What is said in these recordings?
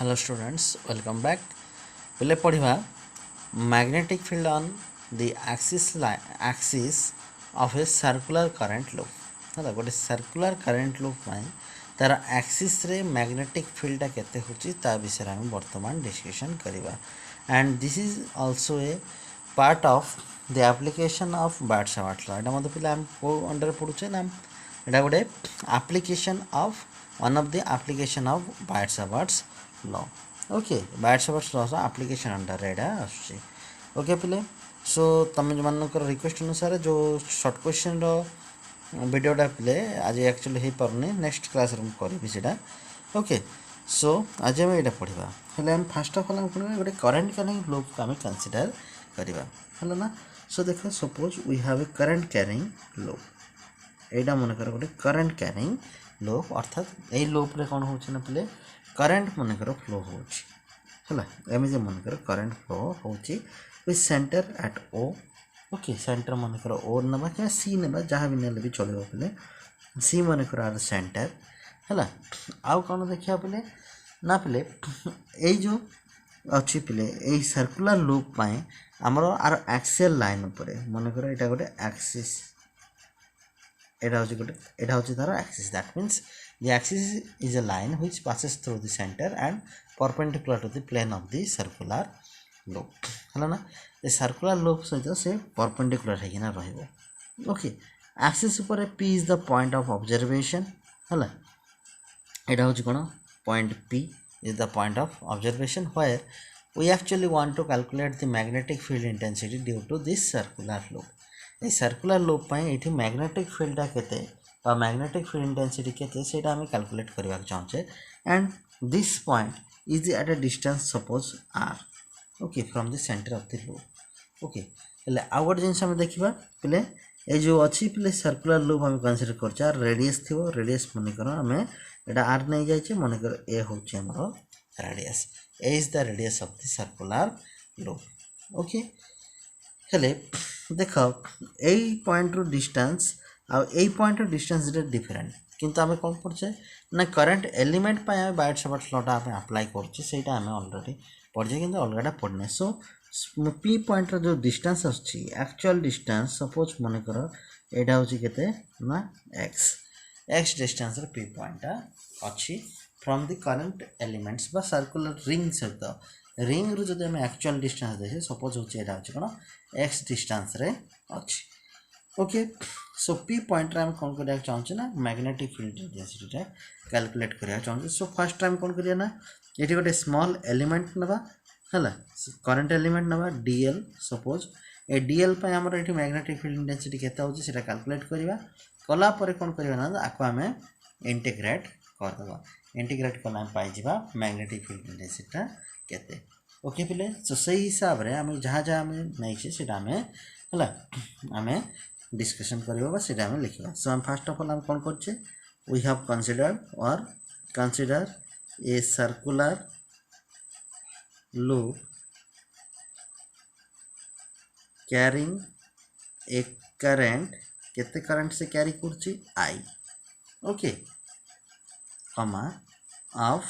Hello students, welcome back. Pile पढ़िबा magnetic field on the axis of a circular current loop. हला गोटे circular current loop में तार axis रे magnetic field टा केते होची ता विषय हम वर्तमान डिस्कशन करिबा. And this is also a part of the application of Bardshaw law. एटा मते पिला हम को अंडर पडुचे ना एटा गोटे application of one of the application of Bardshaw law. Okay bites law application under एटा आसुची. ओके पिले सो तुम जो मानकर रिक्वेस्ट अनुसार जो शॉर्ट क्वेश्चन रो वीडियोटा पिले आज एक्चुअली हो पारनी नेक्स्ट क्लास रे करी सेटा. ओके सो आज आम ये पढ़ा हेल्ले आम फास्ट अफ ऑल पढ़ा गोटे करेन्ट क्यारिंग लूप को आम कनसीडर करवा है ना. सो देख suppose we have a current carrying loop एटा मनकर गोटे करेन्ट क्यारिंग लूप अर्थात यही लूप रे कौन होना पिले करेन्ट मनकर फ्लो होला एमजे मनकर करेन्ट फ्लो होची with center at O. Okay center मनकर ओ नबा क्या सी नबा जहाँ भी नेले भी चलो पिले सी मनकर आर सेंटर है. आउ कौन देखा पिले ना पिले यही जो अच्छी पिले यही सर्कुलर लूप पाए आमर आर एक्सियल लाइन उपरे मनकर एटा गोटे एक्सिस एटा होची गोटे एटा होची तार axis. That means the axis is a line which passes through the center and perpendicular to the plane of the circular loop है ना. ये circular loop सहित से perpendicular है कि ना रहेगा. ओके axis ऊपर p is the point of observation है ना. एटा होची कोन point p is the point of observation where we actually want to calculate the magnetic field intensity due to this circular loop. ये circular loop पाए एठी magnetic field टा केते और magnetic field intensity केते सेटा हमें कैलकुलेट करबा चाहछे. And this point is at a distance suppose r. Okay from the center of the loop. Okay हेले आ गोटे जिनस हम देखिबा पले ए जो अछि पले सर्कुलर लूप हम कंसीडर करछा रेडियस थिबो रेडियस मन कर हमें एटा r नै जाय छै मन कर a होछि हमरो radius. a is the radius of the circular loop. Okay हेले देखो ए पॉइंट रो डिस्टेंस आ यही पॉइंट डिस्टेंस डिफरेंट किंतु आम कौन पढ़े ना करेन्ट एलिमेंट आम बायट्स लॉटा आम अप्लाई करते आम अलरेडी पढ़े कि अलगटा पढ़ने. सो पी पॉइंट जो डिस्टेंस आछी एक्चुअल डिस्टेंस सपोज मनकर एटा होची केते ना एक्स डिस्टेंस रे पी पॉइंट अच्छी फ्रॉम द करेन्ट एलिमेंट्स बा सर्कुलर रिंग सहित रिंग रु जदि आम एक्चुअल डिस्टेंस देखे सपोज होची एटा होची कोन एक्स डिस्टेंस रे अच्छी. ओके सो पी पॉइंट रे हम कौन करिया चाहछे ना मैग्नेटिक फील्ड इंटेंसिटी कैलकुलेट करिया चाहछे. सो फर्स्ट टाइम कौन करिया ना एठी गोटे स्मॉल एलिमेंट नबा हला करंट एलिमेंट नबा dl सपोज ए dl पे हमर एठी मैग्नेटिक फील्ड इंटेंसिटी केता होची सेटा कैलकुलेट करिवा कला परे कौन करिवा ना आको हमें इंटीग्रेट कर देबा. इंटीग्रेट कला हम पाई जिबा मैग्नेटिक फील्ड इंटेंसिटी केते. ओके पिले सो सही हिसाब रे हम जहां जहां हम नै छै सेटा हमें हला हमें डिस्कशन करबा सेटा हम लिखबा. सो हम फर्स्ट ऑफ ऑल हम कोन करछे we have consider a circular loop carrying a current केते करंट से कैरी करछि I. ओके कमा ऑफ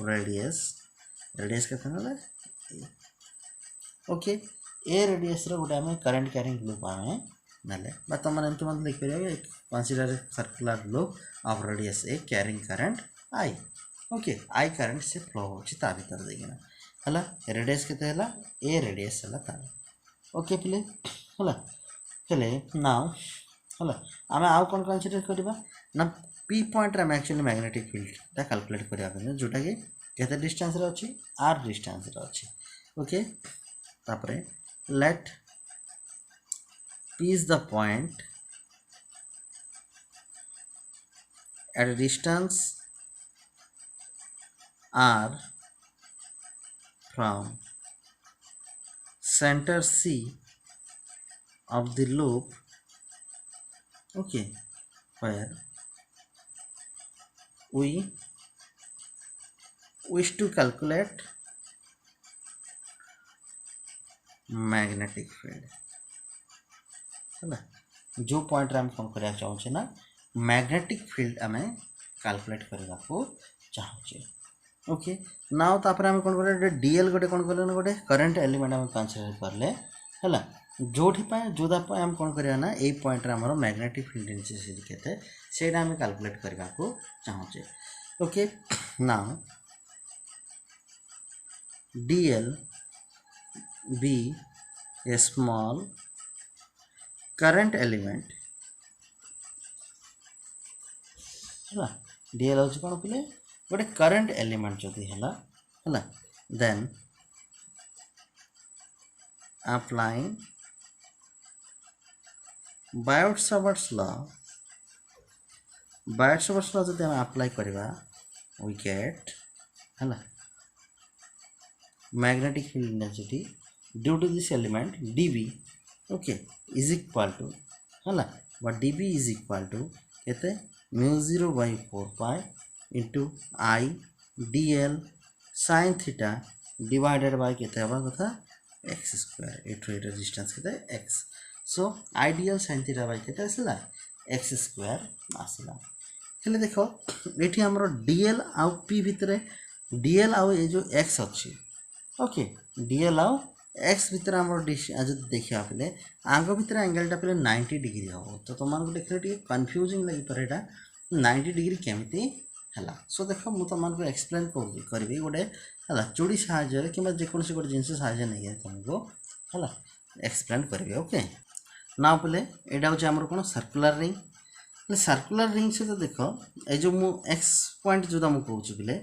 रेडियस केते ना ओके ए रेडियस रो गोटे हम करंट कैरिंग लूप हमें नले तुम मैंने तुम लिख पारे consider circular loop of radius A carrying current I. Okay I current से फ्लो होछि ता भीतर देगिना हला रेडियस केते हला ए रेडियस हला ता. ओके प्ले हला चले नाउ हला आमे आउ कोन कंसीडर करबा ना p पॉइंट रे हम एक्चुअली मैग्नेटिक फील्ड ता कैलकुलेट करिया जोटा कि केते डिस्टेंस रे अछि r डिस्टेंस रे अछि. ओके तापरे late P is the point at a distance r from center C of the loop. Okay, where we wish to calculate magnetic field. है ना जो पॉइंट रे हम कौन करिया चाहछे ना मैग्नेटिक फील्ड हमें कैलकुलेट करबा को चाहछे. ओके नाउ तापर आम कौन करें डीएल गोटे कौन करें गोटे करंट एलिमेंट आम कंसीडर करले है जोठी जोदा आम कौन करिया ना ए पॉइंट रे हमर मैग्नेटिक फील्ड इंटेंसिटी केते सेटा हम कैलकुलेट करबा को चाहूचे ओके नाउ डीएल बी ए स्मॉल करंट एलिमेंट है डीएल हूँ कौन पिले गोटे करंट एलिमेंट जदि है देन applying Biot-Savart's law जब हम अप्लाई करवा we get है magnetic field intensity due to this element dB okay is equal to है but dB is equal to केते mu0 by 4 pi into I dl sin theta divided by केते हवा कथा x square at distance केते x so ideal sin theta by केते आसला x square आसला हेले देखो एठी हमरो dl आउ p भितरे dl आउ ए जो x अछि ओके dl आउ x भितरे हमरो आज देखिया पले आगो भितरे एंगलटा पले 90 डिग्री हो तो तुम मानको देखले टी कंफ्यूजिंग लागि परेटा 90 डिग्री केमिति हला सो देखो मु तुम मानको एक्सप्लेन करबी गोटे हला चूड़ी सहायरे किबा जे कोनसी गोटे जिंस सहायरे नै तुमको हला एक्सप्लेन करबी ओके नाउ पले एडा हो हमरो कोन सर्कुलर रिंग से तो देखो ए जो मु x पॉइंट जोदा मु कहूची पले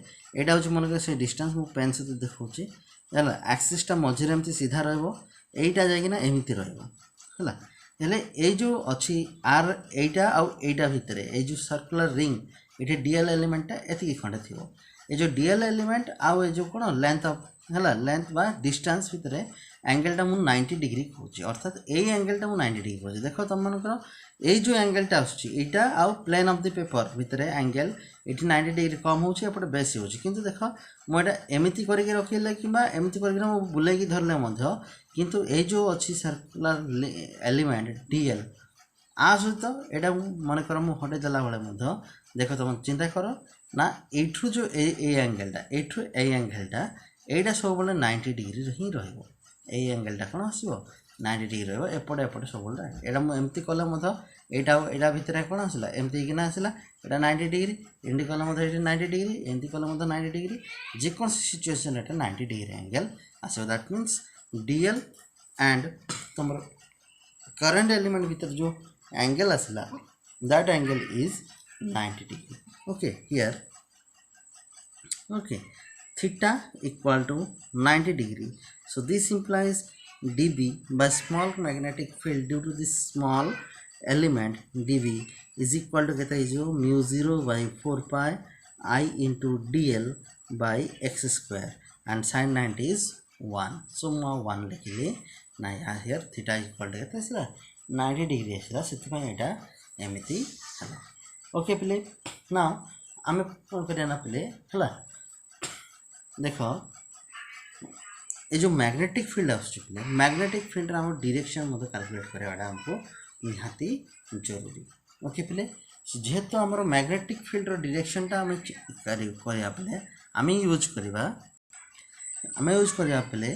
एडा हो मन से डिस्टेंस मु पेन से तो देखौची हला एक्सिस टा मझिरे एमती सीधा रहबो एटा जाय ना एमिति रहबो हला हेले ए जो अछि आर एटा आ एटा भितरे ए जो सर्कुलर रिंग एठी डीएल एलिमेंट टा एति खंडे थिबो ए जो डीएल एलिमेंट आ ए जो कोन लेंथ ऑफ हला लेंथ बा डिस्टेंस भितरे एंगल टा मु 90 डिग्री खोजी अर्थात ए एंगल टा मु 90 डिग्री खोजी देखो तुम मानकर ए जो एंगल टा आछी एटा आ प्लेन ऑफ द पेपर भितरे एंगल एठी 90 डिग्री कम होची एपटे बेसी होची किंतु देखो मु एटा एमिति करके रखिले किबा एमिति करके मु बुलाई की धरले मध्य किंतु ए जो अछि सर्कुलर एलिमेंट डीएल आ सहित एटा मन कर मु हटे देला बेले मध्य देखो तुम चिंता करो ना एठु जो ए एंगलटा एठु ए एंगलटा एटा सब बेले 90 डिग्री ही रहइबो ए एंगलटा कोन आसीबो 90 डिग्री रहइबो एपटे एपटे सब बेले एटा मु एमिति कले मध्य एटा भितर कोन आसला एमिति किना आसला एटा 90 डिग्री एंडी कले मध्य एटा 90 डिग्री एंडी कले मध्य 90 डिग्री जे कोन सिचुएशन एटा 90 डिग्री एंगल आसो दैट मींस डीएल एंड तुम करंट एलिमेंट भीतर जो एंगल आसला that angle is 90 degree okay here okay theta equal to 90 degree so this implies dB by small magnetic field due to this small element dB is equal to kete is mu 0 by 4 pi I into dl by x square and sin 90 is 1 so ma 1 लिखिले ना here theta equal to kete asla 90 degree asla सेति एटा एमिति हला okay play now आमे कोन करिया ना play हला देखो ये जो मैग्नेटिक फील्ड आसुचे मैग्नेटिक फील्ड रा हम डायरेक्शन मते कैलकुलेट करवाडा हमको निहाती जरूरी ओके प्ले जेहेतु हमर मैग्नेटिक फील्ड रो डायरेक्शन टा हम करिया प्ले हम यूज करिया प्ले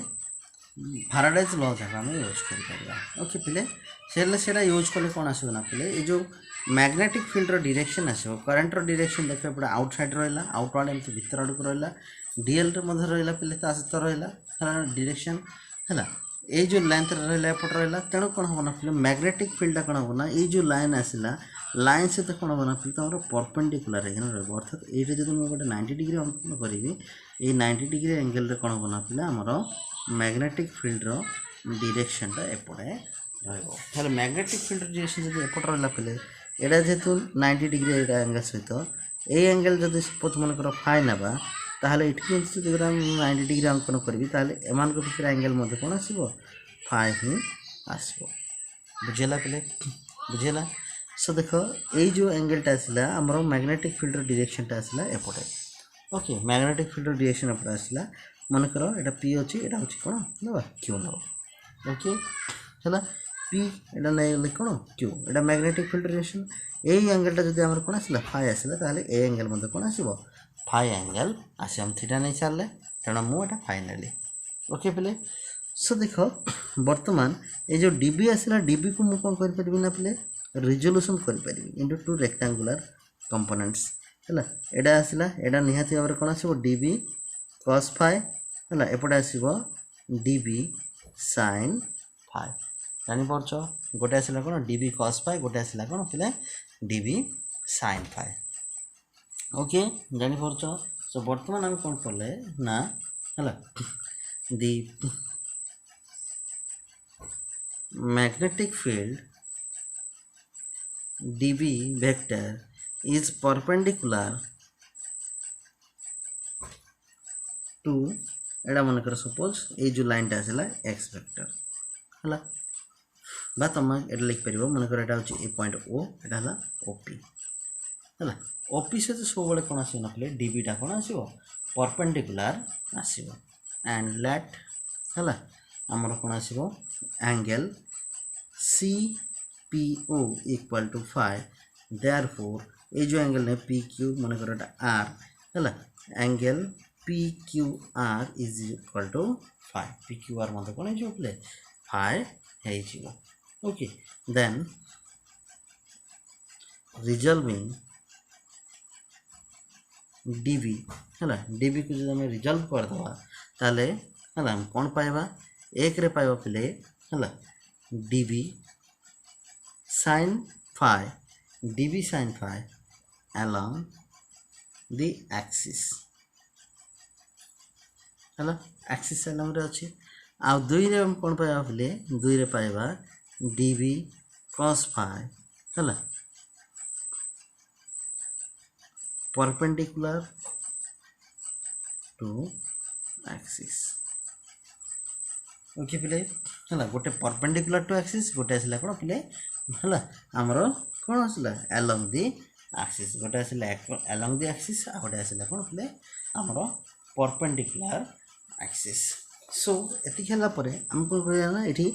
फैराडेज लॉ जगह हम यूज करिया ओके प्ले सेला यूज करले कोन आसो ना प्ले ये जो मैग्नेटिक फील्ड रो डायरेक्शन आसो करंट रो डायरेक्शन देखो पड़ा आउटसाइड रहला आउटवर्ड एमती भीतर आडक रहला डीएल रे मध्य रहला पले ता सहित रहला डायरेक्शन हैला ए जो लेंथ रहला एपट रहला तेणु कोन होना पले मैग्नेटिक फील्ड कोन होना ए जो लाइन आसिला लाइन से तो कोन होना पले तमरो परपेंडिकुलर रेगन रहबो अर्थात एटे जदि म गोटे 90 डिग्री अंकन करिवि ए 90 डिग्री एंगल रे कोन होना पले हमरो मैग्नेटिक फील्ड रो डायरेक्शन ता एपटे रहबो हैला मैग्नेटिक फील्ड डायरेक्शन जदि एपट रहला पले एडा जेतु 90 डिग्री एडा एंगल सहित ए एंगल जदि सपोज मन कर फाइ नबा ताहले इठी जदि हम 90 डिग्री अंकन करबी ताहले एमान को भितर एंगल मध्ये कोन आसीबो फाइ ही आसीबो बुझेला पले बुझेला सो देखो ए जो एंगल टा आसिला हमरो मैग्नेटिक फील्ड रो डायरेक्शन टा आसिला एपटे ओके मैग्नेटिक फील्ड रो डायरेक्शन एपटे आसिला मन करो एटा पी अछि एटा अछि कोन नबा क्यू नबा ओके हला पी एटा नै कोन Q Etah magnetic field direction A angle टा जदि हमर कोन आसिला फाइ आसिला ताहले ए एंगल मध्ये कोन आसीबो फाइ एंगल आसी हम थीटा नहीं सारे तेणु मुझे फाइनाली ओके पिले सो देख बर्तमान ये जो डीबी आसला डीबी को मुझे कौन कर ना पिले रिजोल्यूशन कर इंटू टू रेक्टांगुलर कंपोनेंट्स है एटा आसला एटा निहाती भाव कौन आसो डीबी कॉस फाइ है एपटे आसो डीबी साइन फाइ जानीपारच गोटे आसला कौन डीबी कॉस फाइ गोटे आसला कौन पिले डीबी साइन फाइ ओके जानीपारच सो बर्तमान आम कौन कले ना है दी magnetic field dB vector is perpendicular to एटा मन कर सपोज ये जो लाइन टा आसला x वेक्टर है बा तुम ये लिख पार मन कर एटा होची ए पॉइंट ओ एटा हला OP है OP सहित सब बड़े कौन आसो ना प्ले dB टा कौन आसो परपेंडिकुलर आसो एंड लेट है आमर कौन आसो angle CPO equal to phi therefore ये जो एंगल ने PQ मन कर R है angle PQR is equal to phi PQR मतलब कौन है प्ले फाइ है ओके देन रिजल्विंग DB है DB को जो हमें रिजल्व करदे ताले है कौन पाइबा एक रे पाइबा पिले है DB sin phi DB sin phi along the axis है axis along रे अच्छी आ दुई रे हम कौन पाइबा पिले दुई रे पाइबा DB cos phi है perpendicular to axis ओके पिले है गोटे परपेंडिकुलर टू एक्सिस गोटे आसला कौन पिले है आमर कौन आसला अलोंग दि एक्सिस गोटे आसला अलोंग दि एक्सिस आ गोटे आसला कौन पिले आमर परपेंडिकुलर एक्सिस सो एति खेला परे हम कौन करिया ना एठी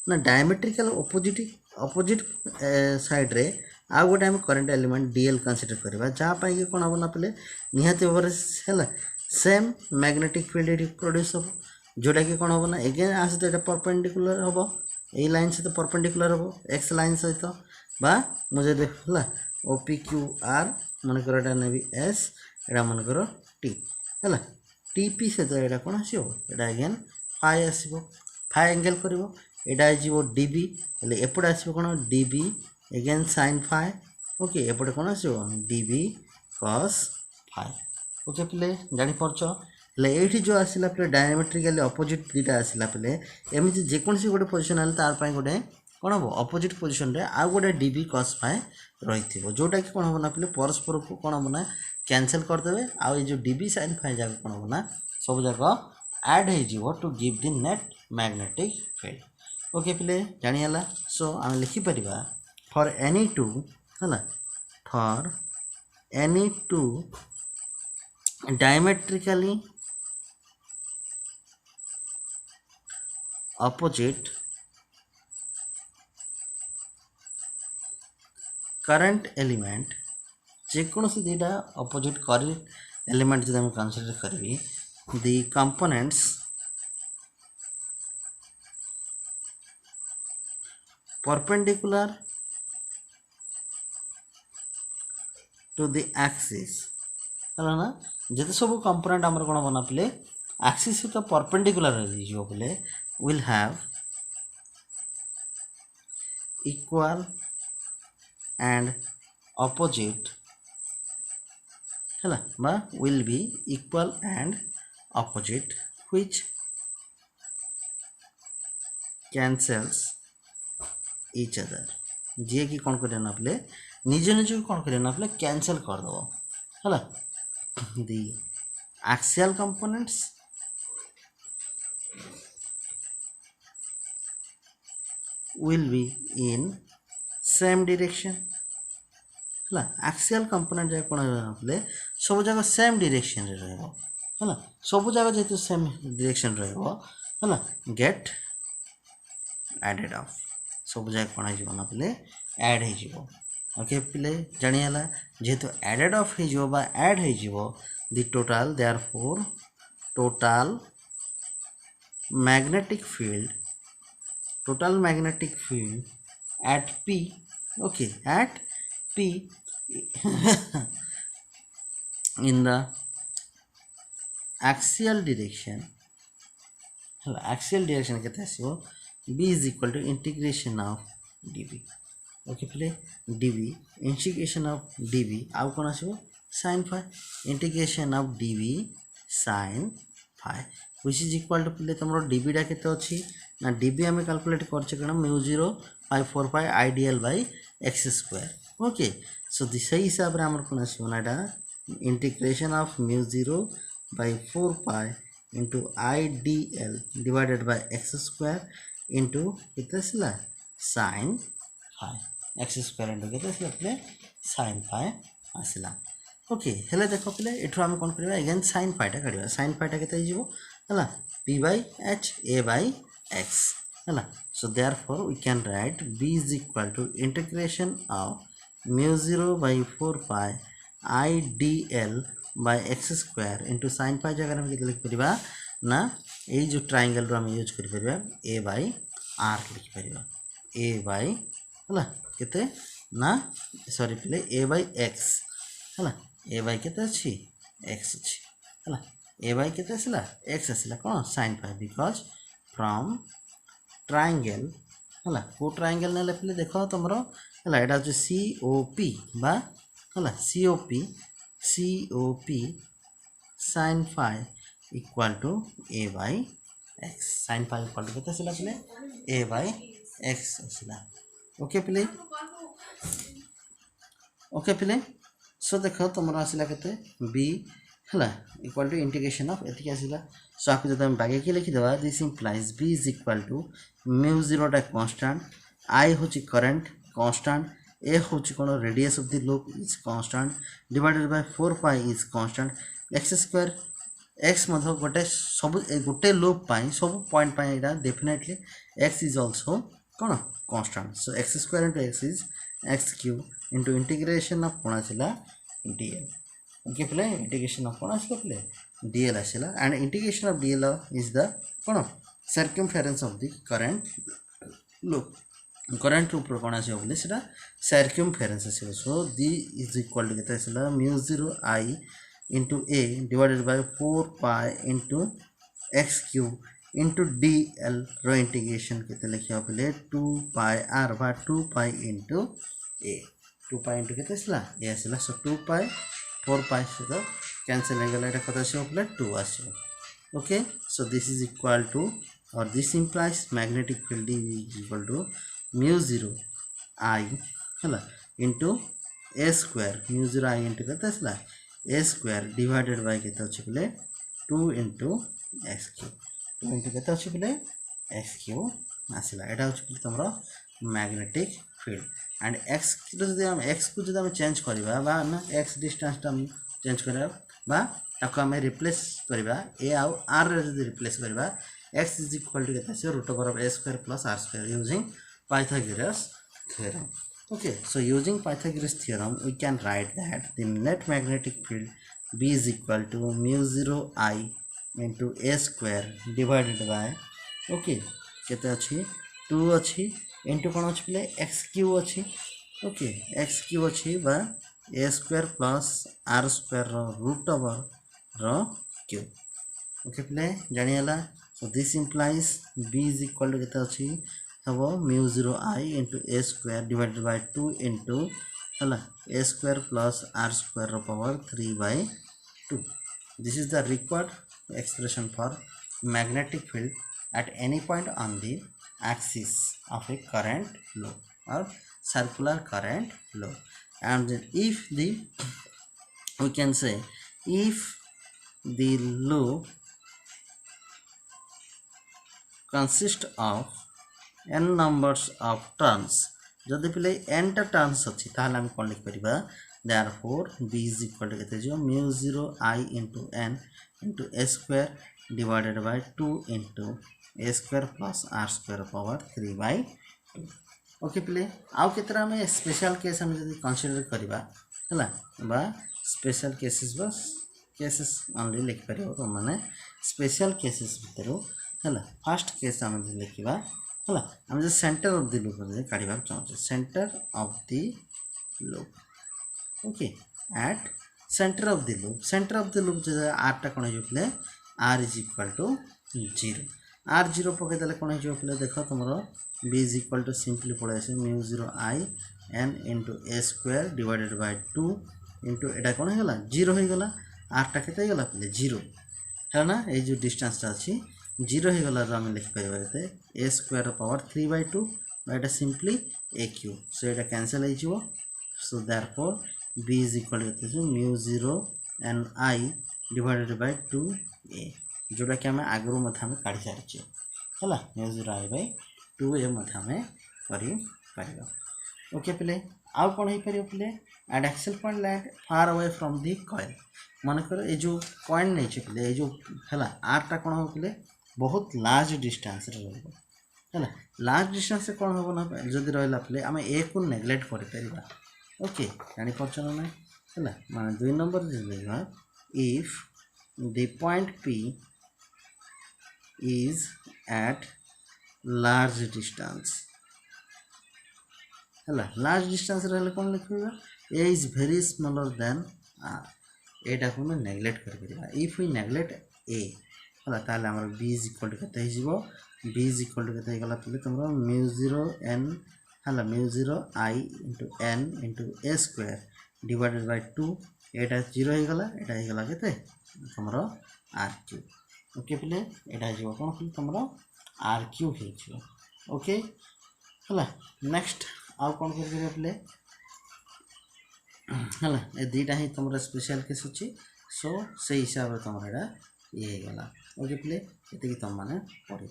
ना डायमेट्रिकल अपोजिट साइड रे आ गोटे हम करंट एलिमेंट DL कंसीडर करबा जा पाई कौन हम ना पिले निहाती भाव है सेम मैग्नेटिक फील्ड एठी प्रोड्यूस हो जोटा कि कौन हम ना एगेन आ सहित एटा परपेंडिकुलर हम ये लाइन सहित परपेंडिकुलर हम एक्स लाइन सहित बा मुझे है OPQR मन कर एटा नेबी S एटा मन कर T है TP सहित एटा कौन आसो एटा एगेन फाइ आसो फाइ एंगल कर एटा आसो DB हेले एपटे आसो कौन DB again sine phi okay एपटे कौन आसो DB cos फाइ ओके पिले जानीपारच हेले ये जो आसला पे डायमेट्रिकली अपोजिट दुटा आसला पे एमती जेकोसी गोटे पोजिशन आए तार गोटे कौन हम अपोजिट पोजिशन रे आ गोटे DB cos फाइ रही जोटा कि कौन हम ना पे परस्पर को कौन हम ना कैंसल करदे आ जो DB sin फाइ जाक कौन हम ना सब जाक ऐड हो to give the net magnetic field okay पिले जानिला सो आम लिखिपर फॉर एनी टू है for any two diametrically opposite current element जेकोसी दुटा opposite current element जो हम कंसीडर करी the components perpendicular to the axis है ना जिते सब कंपोनेंट आमर कौन बना पे एक्सिस सहित परपेंडिकुलर पे will have equal and opposite है will be equal and opposite which cancels each other जी कि कौन कर ना पे निज निज कौन कर ना पे कैंसल करदे है the axial components will be in same direction है axial component जगह कौन है सब जगह सेम डायरेक्शन रे रहबो है सब जगह जेतु सेम डायरेक्शन रहबो है गेट एडेड ऑफ सब जगह कौन है ना पे ऐड है ओके पिले जानिला जेहेतु एडेड ऑफ हो ऐड हो the total, therefore total magnetic field at P, okay, at P in the axial direction केते आसीबो B is equal to integration of dV, okay प्ले dV इंटीग्रेशन ऑफ dV आउ कोन आसीबो sin phi integration of dV sin phi which is equal to प्ले तमरो dV डा केते अछि ना dV हमें कैलकुलेट करछे कण μ0 by 4 pi idl by x square, okay so this हिसाब रे हमर कोन आसीबो ना डा integration of μ0 by 4 pi into idl divided by x square into केते आसला sin phi x square into केते आसला प्ले sin phi आसला, ओके हेले देखो प्ले एठो हम कोन करबा अगेन sin phi टा काढिबा sin phi टा केते हिजबो हला p by h a by x हला so therefore we can write b is equal to integration of μ0 by 4 pi idl by x square into sin phi जगह हम केते लिख परिबा ना ए जो ट्रायंगल रो हम यूज करि परिबा a by r लिख परिबा a by हला केते ना sorry play a by x हला a by केते अछि x अछि हला a by केते असला x असला कोन sin phi because from triangle हला को ट्रायंगल नेले प्ले देखो तमरो हला एटा जो COP बा हला COP sin phi equal to a by x sin phi equal to केते असला प्ले a by x असला, ओके प्ले सो देखो तुमरा आसिला केते b हला इक्वल टू इंटीग्रेशन ऑफ एथि आसिला सो आपको जब हम बागे के लिखि देबा this implies b is equal to μ0 टा कांस्टेंट I होची करंट कांस्टेंट a होची कोन radius of the loop is constant divided by 4 pi is constant x square x मतलब गोटे लूप पाई सब पॉइंट पाई एटा डेफिनेटली x इज आल्सो कोन constant so x square into x is x cube into integration of कोन आसिला dl, okay प्ले इंटीग्रेशन ऑफ कोन आसिला प्ले dl आसिला and integration of dl is the कोन circumference of the current loop कोन आसिबो बोले सेटा सर्कमफेरेंस आसिबो so d is equal to केते आसिला μ0 I into a divided by 4 pi into x cube into dl row integration केते लिखियो पले 2 pi r बा 2 pi into a 2 pi into केते असला a असला सो 2 pi 4 pi से कैंसिल हो गेला एटा कत आसीबो पले 2 आसीबो, okay so this is equal to और this implies magnetic field is equal to μ0 I हला into a square μ0 I into केते असला a square divided by केते अछि पले 2 into x cube 2 into केते अछि पले x cube आसिला एटा अछि पले तमरो मैग्नेटिक फील्ड एंड x जदि हम x को जदि हम चेंज करबा बा ना x डिस्टेंस हम चेंज करबा बा ताको हम रिप्लेस करबा a आउ r रे जदि रिप्लेस करबा x is equal to केते अछि root over of a square plus r square using Pythagoras theorem. Okay, so using Pythagoras theorem, we can write that the net magnetic field B is equal to μ0 I into a square divided by, okay, केते अछि 2 अछि into कोन अछि प्ले x cube अछि, okay, x cube अछि बा a square plus r square रो रूट ओवर रो क्यूब, okay प्ले जानियाला so this implies B is equal to केते अछि हबो μ0 I into a square divided by 2 into हला a square plus r square row power 3 by 2. This is the required expression for magnetic field at any point on the axis of a current loop or circular current loop. And if the we can say if the loop consists of n numbers of turns जदि पिले n टा turns अछि ताहले हम कोन लिख परिबा therefore b is equal to केते जो μ0 I into n into a square divided by 2 into a square plus r square power 3 by 2, okay पिले आउ केतरा में स्पेशल केस हम जदि कंसीडर करबा हला बा स्पेशल केसेस बस केसेस ओनली लिख पार तुम मैंने स्पेशल केसेस भितर है फास्ट केस आम लिखा है आम जो सेंटर ऑफ द लूप काढ़ा चाहूँ centre of the loop okay at centre of the loop जो आर टा कौन हो R is equal to 0 R 0 पकईदे कौन हो देख तुम B is equal to simply पड़े आस mu 0 I N into A square divided by 2 into एटा कौन होगा 0 होगा आर टा के होगा पे 0 है ना ये जो डिस्टेंसटा अच्छी 0 होगा आम लिखिपर ए स्क्वायर पावर 3/2 एटा सिंपली ए क्यू सो ये कैंसल हो so therefore B is equal to mu 0 N I divided by 2 a जोटा कि आम आगु आम काढ़ी सारी है म्यू 0 आई बाय 2 ए कर ओके पिले आउ कौन हो पार पिले at axial point and far away from the coil मनकर ये जो कॉइन नहीं पिले ये जो है आर टा कौन हो पिले बहुत लार्ज डिस्टेंस है लार्ज डिस्टेंस कौन हम ना जदि रहा पिले आम ए को नेग्लेक्ट कर ओके जापर ना है माने 2 नंबर लिखा if the point P is at large distance है लार्ज डिस्टेंस रहा कौन लिखा A is very smaller than R एटा को नेग्लेक्ट कर इफ वी नेग्लेक्ट ए है ताले आमर बी इज इक्वल टू केते हो बी इज इक्वल टू केते गला पले तुम म्यू 0 एन है mu 0 I into N into A square divided by 2 एटा 0 हो गला एटा हो गला केते तुम आर क्यू ओके पले एटा हो कौन पले तुम आर क्यू हो ओके है नेक्स्ट आउ कौन कर पले है ये दुईटा ही तुम स्पेशल केस अच्छी सो से हिसाब से तुम ये गला ओके प्ले ये तुम मैंने पढ़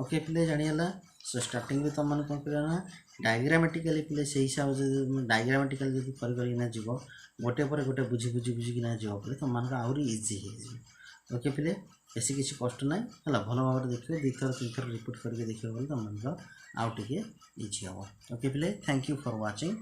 ओके प्ले जानीगला सो स्टार्टिंग में तुम मैंने कौन करना डायग्रामेटिकली प्ले से हिसाब से डायग्रामेटिकल जब करना जीव गोटे पर गोटे बुझी बुझी बुझिकिना जीव पे तुम मान आहरी इजी हो ओके प्ले बेसी किसी कष्ट ना है भल भाव देखिए 2 थर 3 थर रिपीट करके देखिए तुम मान आउ टे इजी हम okay play thank you for watching.